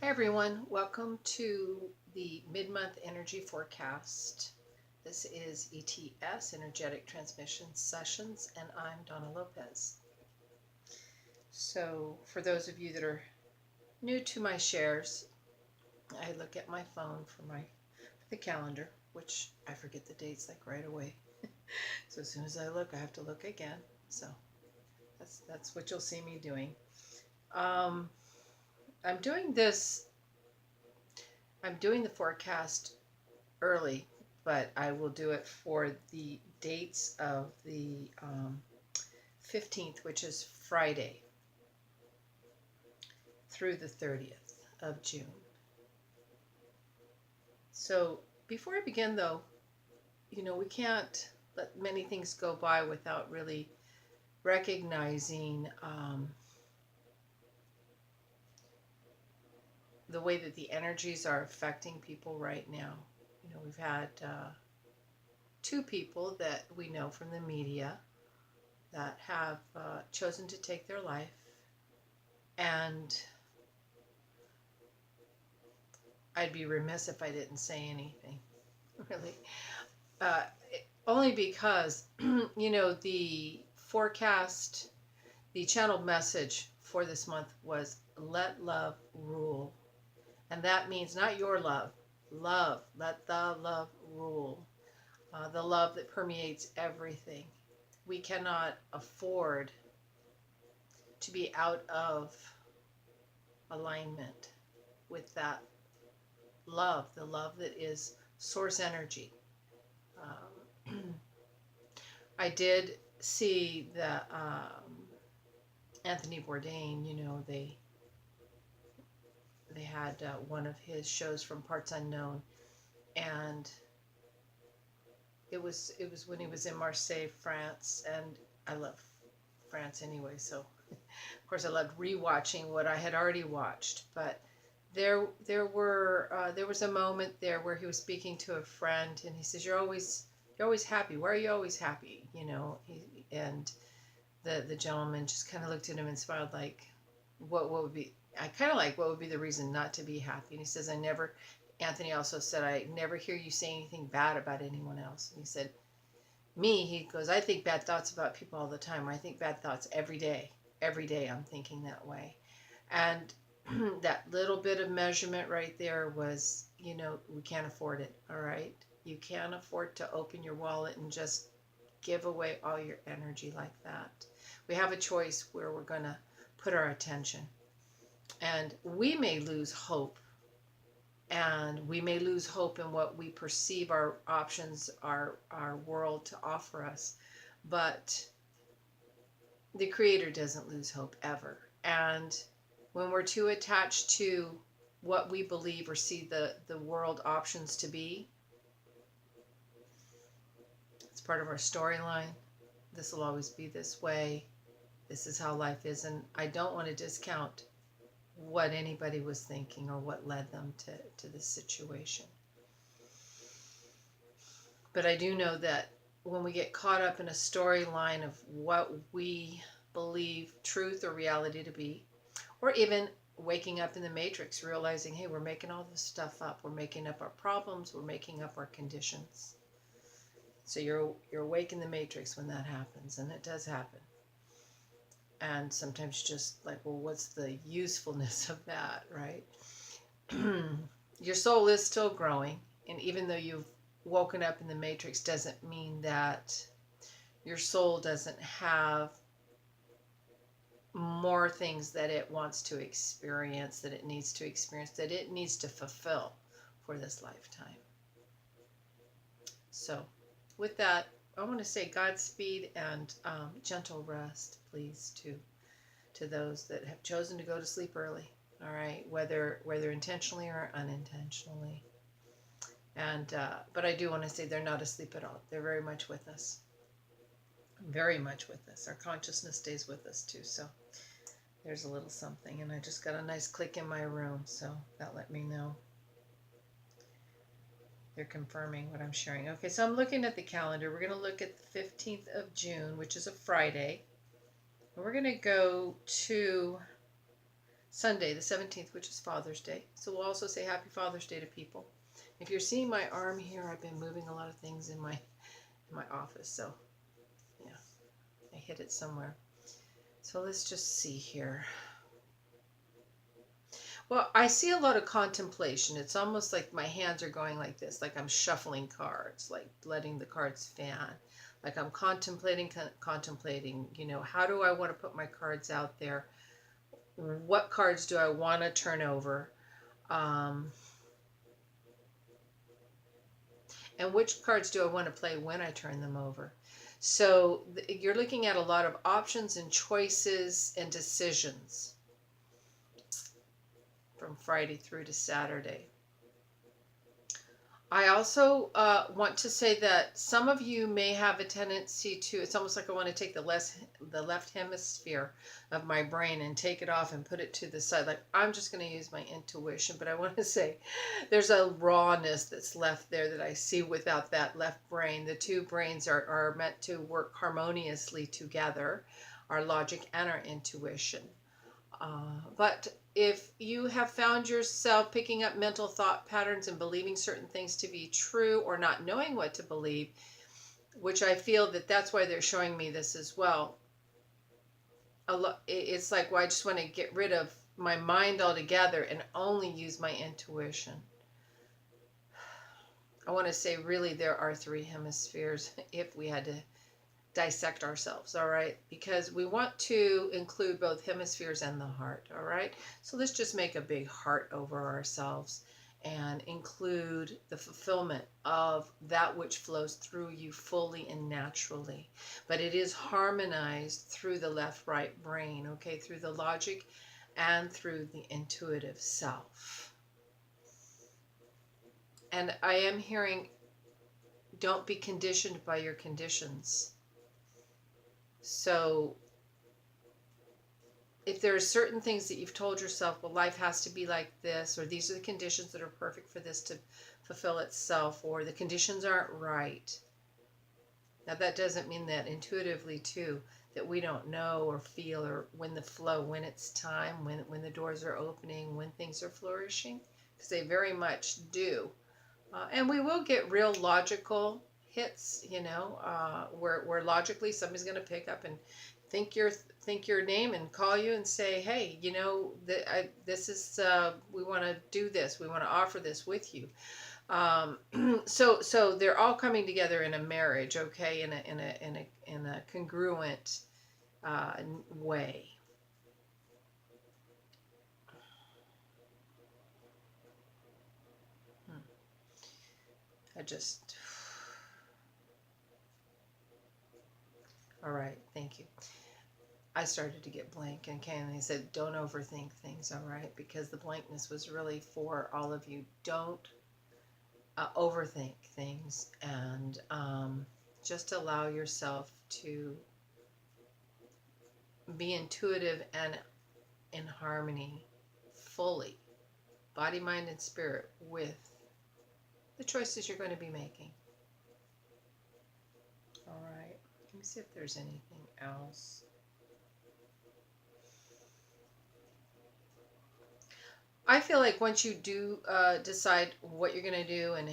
Hi everyone, welcome to the mid-month energy forecast. This is ETS, Energetic Transmission Sessions, and I'm Donna Lopez. So for those of you that are new to my shares, I look at my phone for the calendar, which I forget the dates like right away. So as soon as I look, I have to look again. So that's what you'll see me doing. Um, I'm doing this. I'm doing the forecast early, but I will do it for the dates of the 15th, which is Friday, through the 30th of June. So before I begin, though, we can't let many things go by without really recognizing the way that the energies are affecting people right now. We've had two people that we know from the media that have chosen to take their life. And I'd be remiss if I didn't say anything, really. Uh, Only because, the forecast, the channeled message for this month was let love rule. And that means not your love, let the love rule. The love that permeates everything. We cannot afford to be out of alignment with that love, the love that is source energy. I did see that Anthony Bourdain, they had one of his shows from Parts Unknown, and it was when he was in Marseille, France, and I love France anyway, so of course I loved rewatching what I had already watched. But there was a moment there where he was speaking to a friend, and he says, "You're always happy. Why are you always happy?" And the gentleman just kind of looked at him and smiled, like, what would be? I kind of like, what would be the reason not to be happy? And he says, Anthony also said, I never hear you say anything bad about anyone else. And he said, he goes, I think bad thoughts about people all the time. I think bad thoughts every day. Every day I'm thinking that way. And that little bit of measurement right there was, we can't afford it. All right. You can't afford to open your wallet and just give away all your energy like that. We have a choice where we're going to put our attention. And we may lose hope. And we may lose hope in what we perceive our options, our world to offer us. But the Creator doesn't lose hope ever. And when we're too attached to what we believe or see the world options to be, it's part of our storyline. This will always be this way. This is how life is. And I don't want to discount what anybody was thinking or what led them to this situation. But I do know that when we get caught up in a storyline of what we believe truth or reality to be, or even waking up in the matrix, realizing, hey, we're making all this stuff up. We're making up our problems. We're making up our conditions. So you're awake in the matrix when that happens, and it does happen. And sometimes just like, well, what's the usefulness of that, right? Your soul is still growing. And even though you've woken up in the matrix, doesn't mean that your soul doesn't have more things that it wants to experience, that it needs to experience, that it needs to fulfill for this lifetime. So with that, I want to say Godspeed and gentle rest, please, to those that have chosen to go to sleep early. All right, whether intentionally or unintentionally. And but I do want to say they're not asleep at all. They're very much with us. Very much with us. Our consciousness stays with us too. So there's a little something, and I just got a nice click in my room, so that let me know. They're confirming what I'm sharing. Okay, so I'm looking at the calendar. We're going to look at the 15th of June, which is a Friday. And we're going to go to Sunday, the 17th, which is Father's Day. So we'll also say Happy Father's Day to people. If you're seeing my arm here, I've been moving a lot of things in my office. So yeah, I hit it somewhere. So let's just see here. Well, I see a lot of contemplation. It's almost like my hands are going like this, like I'm shuffling cards, like letting the cards fan. Like I'm contemplating, how do I want to put my cards out there? What cards do I want to turn over? And which cards do I want to play when I turn them over? So you're looking at a lot of options and choices and decisions from Friday through to Saturday. I also want to say that some of you may have a tendency to, it's almost like I want to take the left hemisphere of my brain and take it off and put it to the side. Like I'm just going to use my intuition, but I want to say there's a rawness that's left there that I see without that left brain. The two brains are meant to work harmoniously together, our logic and our intuition. But if you have found yourself picking up mental thought patterns and believing certain things to be true or not knowing what to believe, which I feel that's why they're showing me this as well. It's like, well, I just want to get rid of my mind altogether and only use my intuition. I want to say really there are three hemispheres if we had to dissect ourselves, all right? Because we want to include both hemispheres and the heart, all right? So let's just make a big heart over ourselves and include the fulfillment of that which flows through you fully and naturally. But it is harmonized through the left-right brain, okay? Through the logic and through the intuitive self. And I am hearing, don't be conditioned by your conditions. So if there are certain things that you've told yourself, well, life has to be like this, or these are the conditions that are perfect for this to fulfill itself, or the conditions aren't right. Now that doesn't mean that intuitively too, that we don't know or feel or when the flow, when it's time, when the doors are opening, when things are flourishing, because they very much do. And we will get real logical hits, where logically somebody's going to pick up and think your name and call you and say, hey, this is we want to do this, we want to offer this with you. So they're all coming together in a marriage, okay, in a congruent way. All right, thank you. I started to get blank, and Kay said, don't overthink things, all right? Because the blankness was really for all of you. Don't overthink things, and just allow yourself to be intuitive and in harmony fully, body, mind, and spirit, with the choices you're going to be making. All right, let me see if there's anything else. I feel like once you do decide what you're going to do and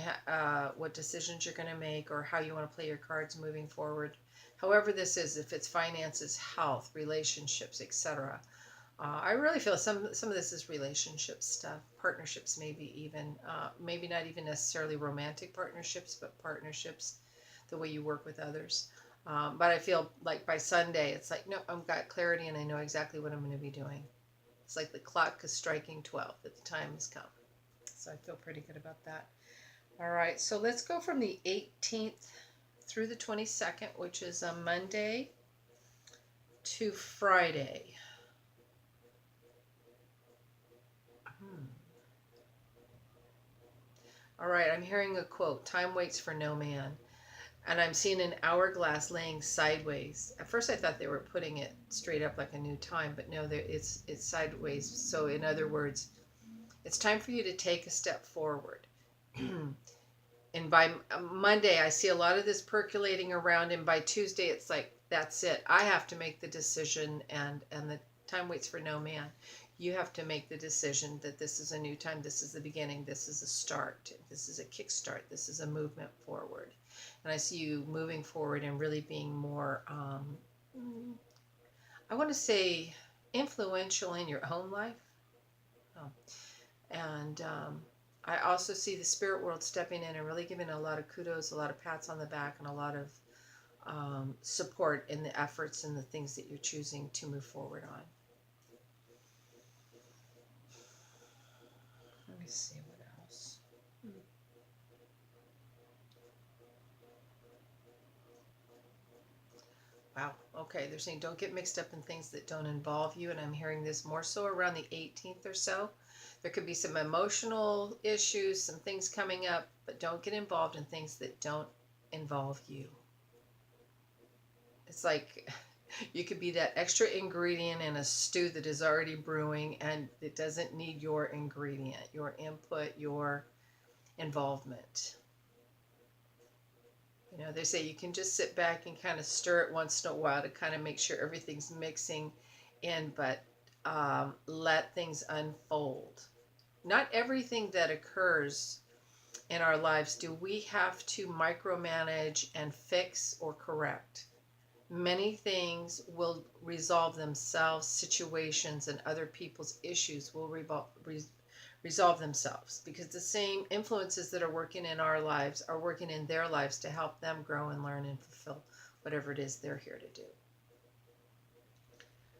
what decisions you're going to make or how you want to play your cards moving forward, however this is, if it's finances, health, relationships, etc., I really feel some of this is relationship stuff, partnerships, maybe not even necessarily romantic partnerships, but partnerships, the way you work with others. But I feel like by Sunday, it's like, no, I've got clarity and I know exactly what I'm going to be doing. It's like the clock is striking 12, that the time has come. So I feel pretty good about that. All right, so let's go from the 18th through the 22nd, which is a Monday to Friday. All right, I'm hearing a quote, time waits for no man. And I'm seeing an hourglass laying sideways. At first I thought they were putting it straight up like a new time, but no, it's sideways. So in other words, it's time for you to take a step forward. And by Monday, I see a lot of this percolating around, and by Tuesday, it's like, that's it. I have to make the decision, and the time waits for no man. You have to make the decision that this is a new time, this is the beginning, this is a start, this is a kickstart, this is a movement forward. And I see you moving forward and really being more, I want to say, influential in your own life. Oh. And I also see the spirit world stepping in and really giving a lot of kudos, a lot of pats on the back, and a lot of support in the efforts and the things that you're choosing to move forward on. Let me see what else. Wow. Okay. They're saying don't get mixed up in things that don't involve you. And I'm hearing this more so around the 18th or so. There could be some emotional issues, some things coming up, but don't get involved in things that don't involve you. It's like you could be that extra ingredient in a stew that is already brewing and it doesn't need your ingredient, your input, your involvement. You know, they say you can just sit back and kind of stir it once in a while to kind of make sure everything's mixing in, but let things unfold. Not everything that occurs in our lives do we have to micromanage and fix or correct. Many things will resolve themselves, situations and other people's issues will resolve themselves because the same influences that are working in our lives are working in their lives to help them grow and learn and fulfill whatever it is they're here to do.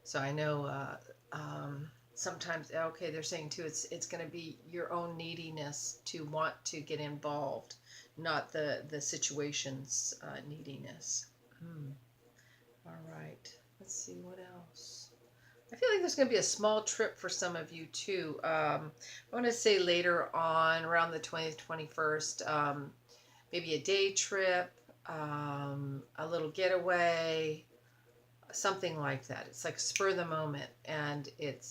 So I know sometimes, okay, they're saying too, it's going to be your own neediness to want to get involved, not the situation's neediness. All right, let's see what else. I feel like there's going to be a small trip for some of you too. I want to say later on, around the 20th, 21st, maybe a day trip, a little getaway, something like that. It's like spur of the moment, and it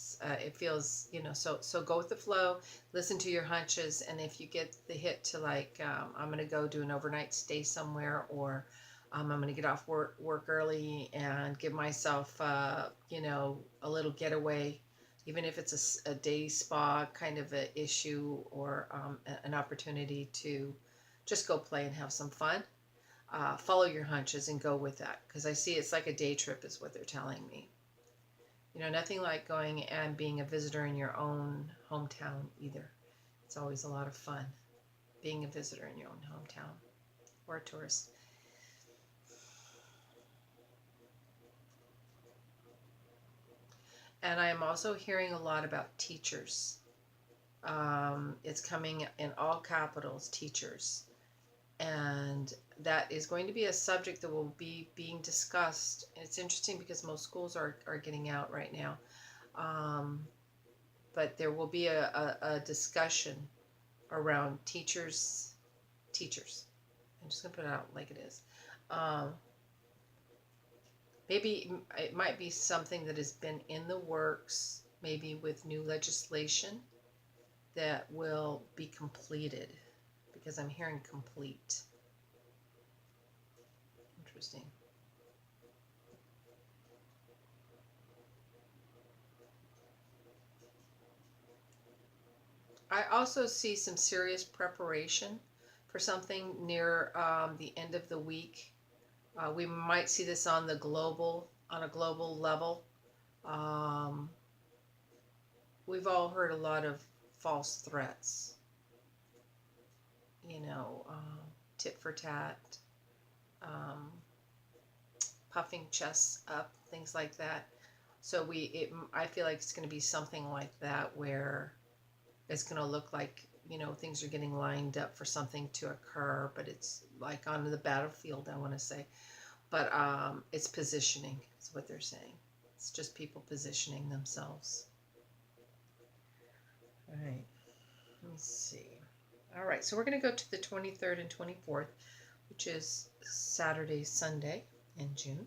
feels, you know, so go with the flow, listen to your hunches, and if you get the hit to like I'm going to go do an overnight stay somewhere, or I'm going to get off work early and give myself you know, a little getaway, even if it's a day spa kind of a issue, or an opportunity to just go play and have some fun. Follow your hunches and go with that, because I see it's like a day trip is what they're telling me. You know, nothing like going and being a visitor in your own hometown either. It's always a lot of fun being a visitor in your own hometown or a tourist. And I am also hearing a lot about teachers. It's coming in all capitals, teachers. And that is going to be a subject that will be being discussed. And it's interesting because most schools are getting out right now. But there will be a discussion around teachers. I'm just going to put it out like it is. Maybe it might be something that has been in the works, maybe with new legislation that will be completed, because I'm hearing complete. Interesting. I also see some serious preparation for something near the end of the week. We might see this on a global level. Um, we've all heard a lot of false threats. You know, tit for tat, um, puffing chests up, things like that. So I feel like it's going to be something like that, where it's going to look like, you know, things are getting lined up for something to occur, but it's like on the battlefield, I want to say. But it's positioning, is what they're saying. It's just people positioning themselves. All right, let me see. All right, so we're going to go to the 23rd and 24th, which is Saturday, Sunday in June.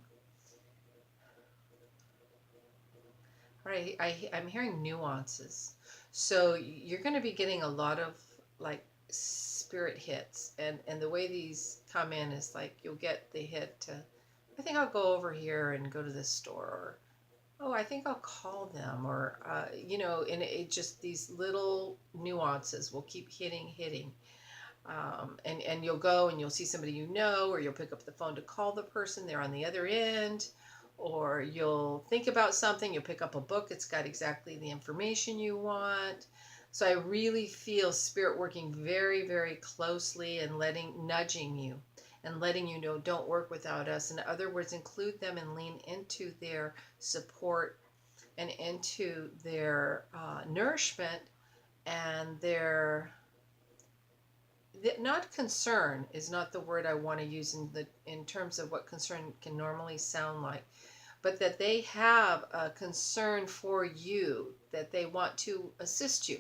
All right, I'm hearing nuances. So you're going to be getting a lot of like spirit hits, and the way these come in is like you'll get the hit to, I think I'll go over here and go to this store, or oh, I think I'll call them, or and it just these little nuances will keep hitting. And you'll go and you'll see somebody you know, or you'll pick up the phone to call the person, they're on the other end, or you'll think about something, you'll pick up a book, it's got exactly the information you want. So I really feel spirit working very, very closely and nudging you and letting you know, don't work without us. In other words, include them and lean into their support and into their nourishment and their not concern is not the word I want to use in terms of what concern can normally sound like, but that they have a concern for you, that they want to assist you.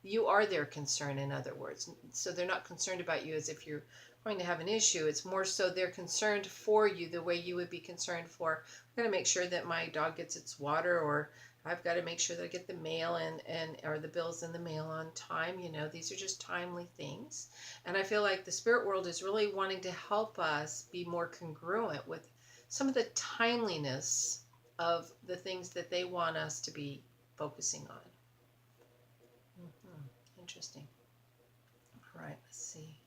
You are their concern, in other words. So they're not concerned about you as if you're going to have an issue. It's more so they're concerned for you the way you would be concerned for, I'm going to make sure that my dog gets its water, or I've got to make sure that I get the mail and or the bills in the mail on time. These are just timely things. And I feel like the spirit world is really wanting to help us be more congruent with some of the timeliness of the things that they want us to be focusing on. Interesting. All right, let's see.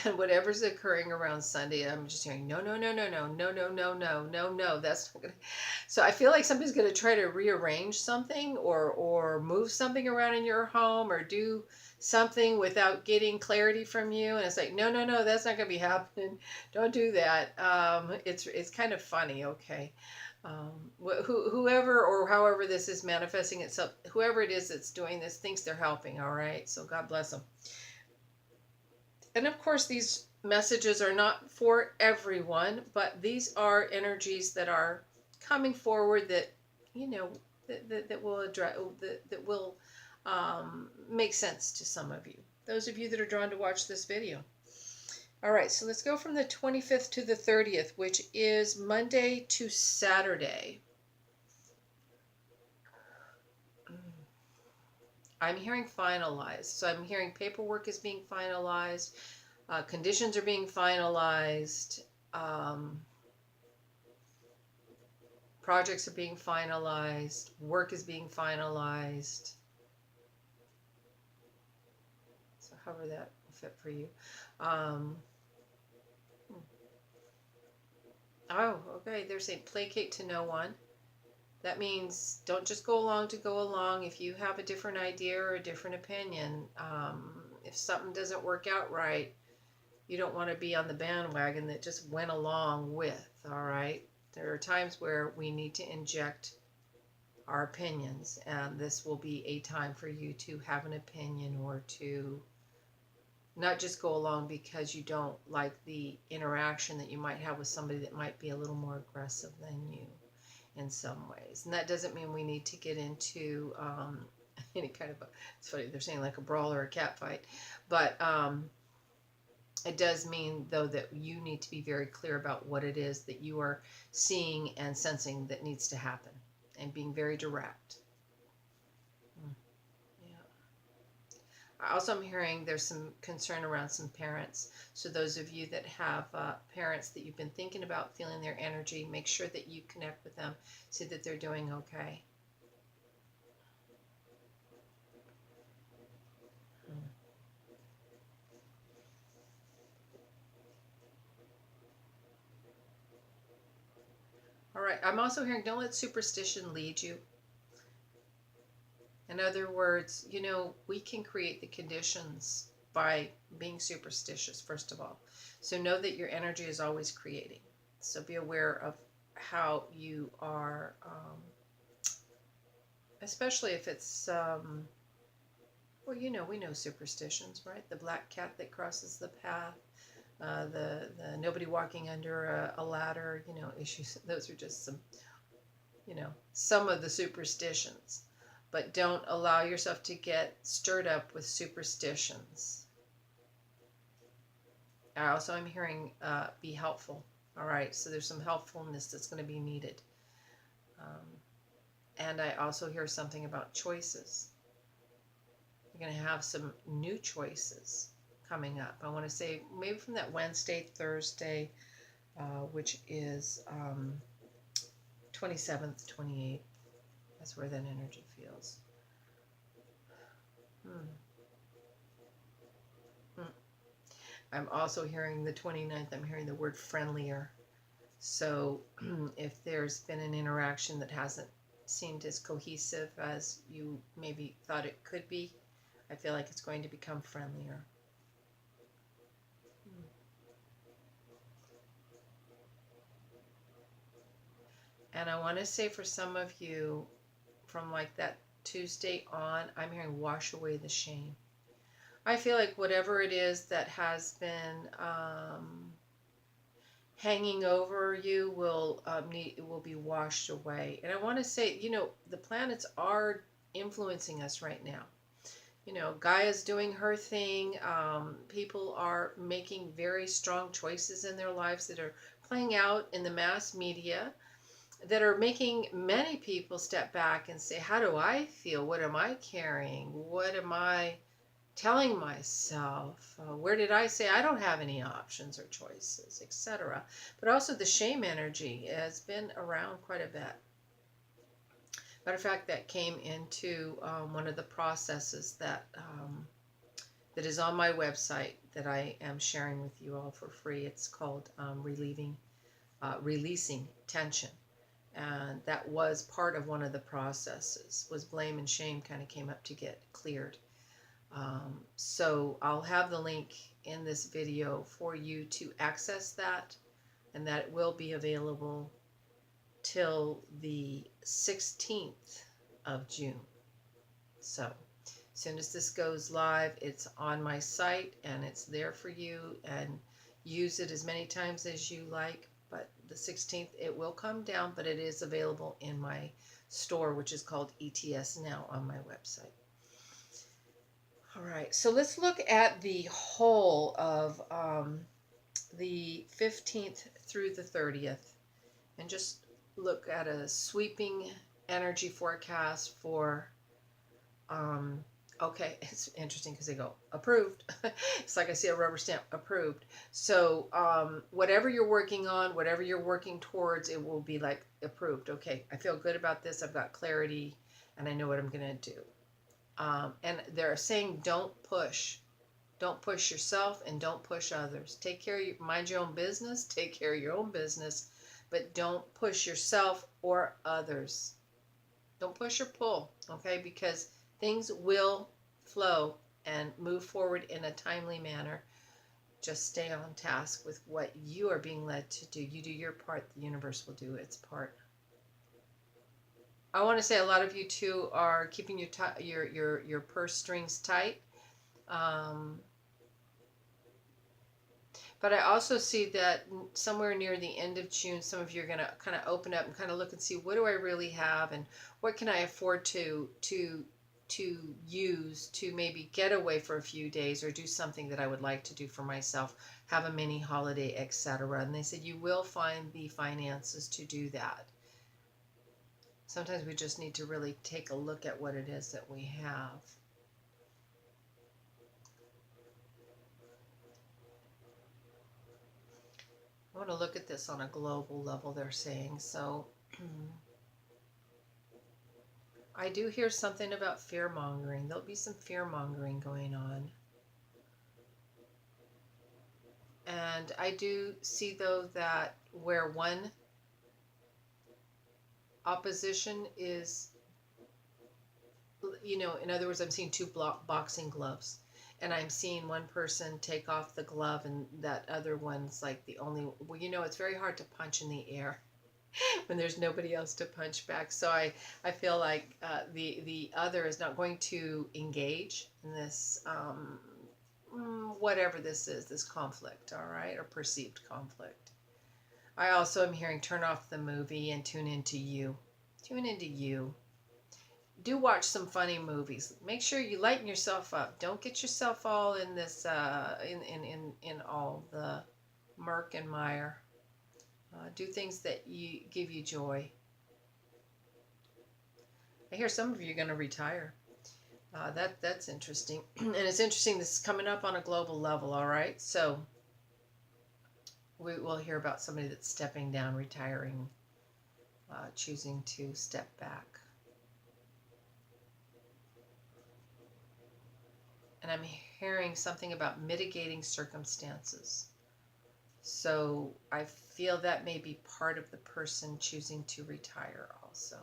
And whatever's occurring around Sunday, I'm just hearing no, no, no, no, no, no, no, no, no, no, no. That's not gonna. So I feel like somebody's gonna try to rearrange something or move something around in your home or do something without getting clarity from you. And it's like, no, no, no, that's not gonna be happening. Don't do that. It's kind of funny. Okay. Whoever or however this is manifesting itself, whoever it is that's doing this thinks they're helping. All right. So God bless them. And of course, these messages are not for everyone, but these are energies that are coming forward that, that will address, that will make sense to some of you. Those of you that are drawn to watch this video. All right, so let's go from the 25th to the 30th, which is Monday to Saturday. I'm hearing finalized. So I'm hearing paperwork is being finalized, conditions are being finalized, projects are being finalized, work is being finalized. So however that will fit for you. Oh, okay. They're saying placate to no one. That means don't just go along to go along. If you have a different idea or a different opinion, if something doesn't work out right, you don't want to be on the bandwagon that just went along with, all right? There are times where we need to inject our opinions, and this will be a time for you to have an opinion or to not just go along because you don't like the interaction that you might have with somebody that might be a little more aggressive than you in some ways. And that doesn't mean we need to get into any kind of it's funny, they're saying like a brawl or a cat fight, but it does mean though that you need to be very clear about what it is that you are seeing and sensing that needs to happen and being very direct. Also, I'm hearing there's some concern around some parents. So those of you that have parents that you've been thinking about feeling their energy, make sure that you connect with them, see that they're doing okay. All right, I'm also hearing don't let superstition lead you. In other words, we can create the conditions by being superstitious, first of all. So know that your energy is always creating. So be aware of how you are, especially if it's, well, we know superstitions, right? The black cat that crosses the path, the nobody walking under a ladder, issues. Those are just some of the superstitions. But don't allow yourself to get stirred up with superstitions. I also am hearing be helpful. All right, so there's some helpfulness that's going to be needed. And I also hear something about choices. You're going to have some new choices coming up. I want to say maybe from that Wednesday, Thursday, which is 27th, 28th. That's where that energy feels. Hmm. Hmm. I'm also hearing the 29th, I'm hearing the word friendlier. So if there's been an interaction that hasn't seemed as cohesive as you maybe thought it could be, I feel like it's going to become friendlier. And I want to say for some of you, from like that Tuesday on, I'm hearing wash away the shame. I feel like whatever it is that has been hanging over you will be washed away. And I want to say, the planets are influencing us right now. Gaia's doing her thing. People are making very strong choices in their lives that are playing out in the mass media, that are making many people step back and say, how do I feel? What am I carrying? What am I telling myself? Where did I say I don't have any options or choices, etc.? But also the shame energy has been around quite a bit. Matter of fact, that came into one of the processes that is on my website that I am sharing with you all for free. It's called releasing tension. And that was part of one of the processes, was blame and shame kind of came up to get cleared. So I'll have the link in this video for you to access that, and that it will be available till the 16th of June. So as soon as this goes live, it's on my site and it's there for you, and use it as many times as you like. But the 16th, it will come down, but it is available in my store, which is called ETS Now on my website. All right, so let's look at the whole of the 15th through the 30th and just look at a sweeping energy forecast for okay, it's interesting because they go approved. It's like I see a rubber stamp, approved. So whatever you're working on, whatever you're working towards, it will be like approved. Okay, I feel good about this. I've got clarity and I know what I'm going to do. And they're saying don't push. Don't push yourself and don't push others. Take care of mind your own business, take care of your own business, but don't push yourself or others. Don't push or pull, okay? Because things will flow and move forward in a timely manner. Just stay on task with what you are being led to do. You do your part, the universe will do its part. I want to say a lot of you too are keeping your purse strings tight. But I also see that somewhere near the end of June, some of you are going to kind of open up and kind of look and see, what do I really have and what can I afford to use to maybe get away for a few days or do something that I would like to do for myself, have a mini holiday, etc. And they said you will find the finances to do that. Sometimes we just need to really take a look at what it is that we have. I want to look at this on a global level, they're saying. So I do hear something about fear mongering. There'll be some fear mongering going on. And I do see, though, that where one opposition is, in other words, I'm seeing two boxing gloves. And I'm seeing one person take off the glove and that other one's like the only, it's very hard to punch in the air when there's nobody else to punch back. So I feel like the other is not going to engage in this, whatever this is, this conflict, all right, or perceived conflict. I also am hearing turn off the movie and tune into you. Tune into you. Do watch some funny movies. Make sure you lighten yourself up. Don't get yourself all in this in all the murk and mire. Do things that give you joy. I hear some of you are going to retire. That's interesting, and it's interesting. This is coming up on a global level. All right, so we will hear about somebody that's stepping down, retiring, choosing to step back. And I'm hearing something about mitigating circumstances. So I feel that may be part of the person choosing to retire also.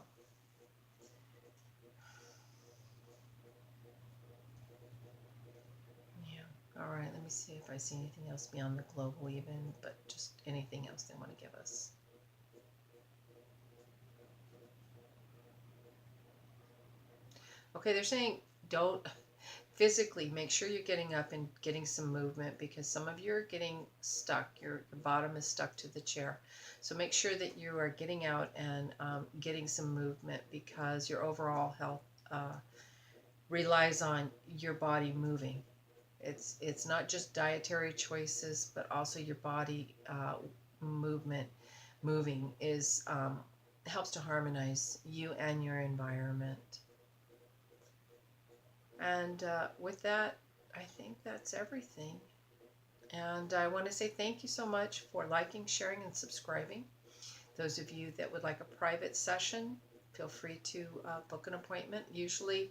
Yeah. All right, let me see if I see anything else beyond the global even, but just anything else they want to give us. Okay, they're saying don't physically make sure you're getting up and getting some movement, because some of you are getting stuck. Your bottom is stuck to the chair. So make sure that you are getting out and getting some movement, because your overall health relies on your body moving. It's not just dietary choices, but also your body movement. Moving is helps to harmonize you and your environment. And with that, I think that's everything. And I want to say thank you so much for liking, sharing, and subscribing. Those of you that would like a private session, feel free to book an appointment. Usually,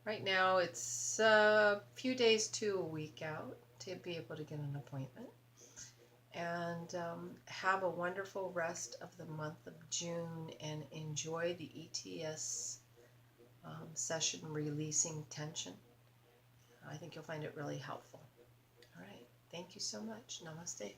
right now, it's a few days to a week out to be able to get an appointment. And have a wonderful rest of the month of June, and enjoy the ETS session, releasing tension. I think you'll find it really helpful. All right. Thank you so much. Namaste.